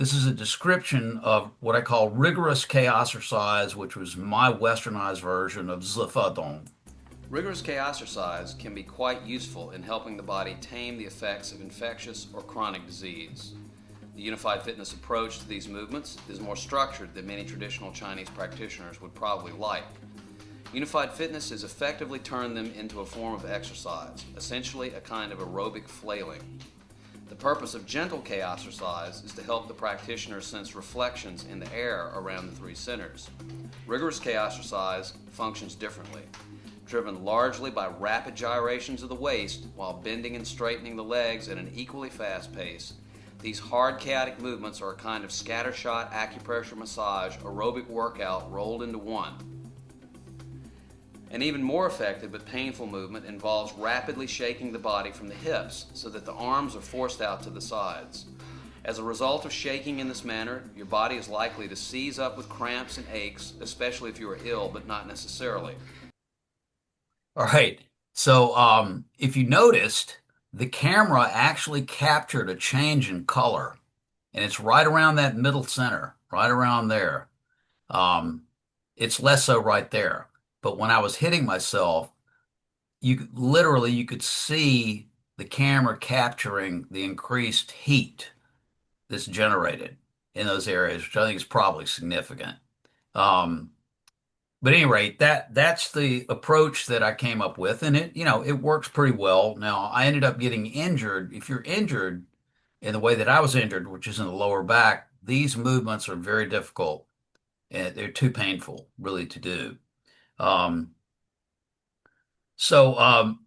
This is a description of what I call rigorous Chaosercise, which was my westernized version of Zifadong. Rigorous Chaosercise can be quite useful in helping the body tame the effects of infectious or chronic disease. The unified fitness approach to these movements is more structured than many traditional Chinese practitioners would probably like. Unified fitness has effectively turned them into a form of exercise, essentially a kind of aerobic flailing. The purpose of gentle Chaosercise is to help the practitioner sense reflections in the air around the three centers. Rigorous Chaosercise functions differently. Driven largely by rapid gyrations of the waist while bending and straightening the legs at an equally fast pace, these hard chaotic movements are a kind of scattershot acupressure massage aerobic workout rolled into one. An even more effective but painful movement involves rapidly shaking the body from the hips so that the arms are forced out to the sides. As a result of shaking in this manner, your body is likely to seize up with cramps and aches, especially if you are ill, but not necessarily. All right. So, if you noticed, the camera actually captured a change in color, and it's right around that middle center, right around there. Um, it's less so right there. But when I was hitting myself, you could see the camera capturing the increased heat that's generated in those areas, which I think is probably significant. Um, but at any rate, that's the approach that I came up with, and it works pretty well. Now, I ended up getting injured. If you're injured in the way that I was injured, which is in the lower back, these movements are very difficult and they're too painful really to do. Um, so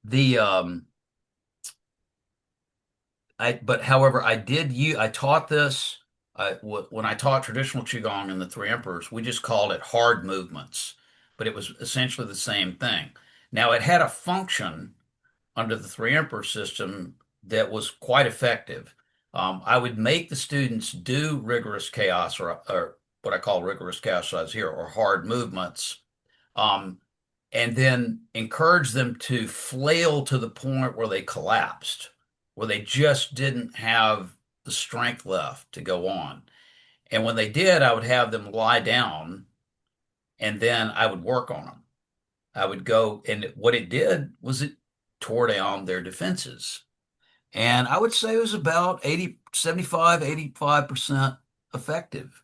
the but however, I taught this when I taught traditional Qigong in the Three Emperors, we just called it hard movements, but it was essentially the same thing. Now, it had a function under the Three Emperor system that was quite effective. I would make the students do rigorous chaos or what I call rigorous chaos size here, or hard movements, um, and then encourage them to flail to the point where they collapsed, where they just didn't have the strength left to go on. And when they did, I would have them lie down and then I would work on them. I would go, and what it did was it tore down their defenses. And I would say it was about 80, 75, 85% effective.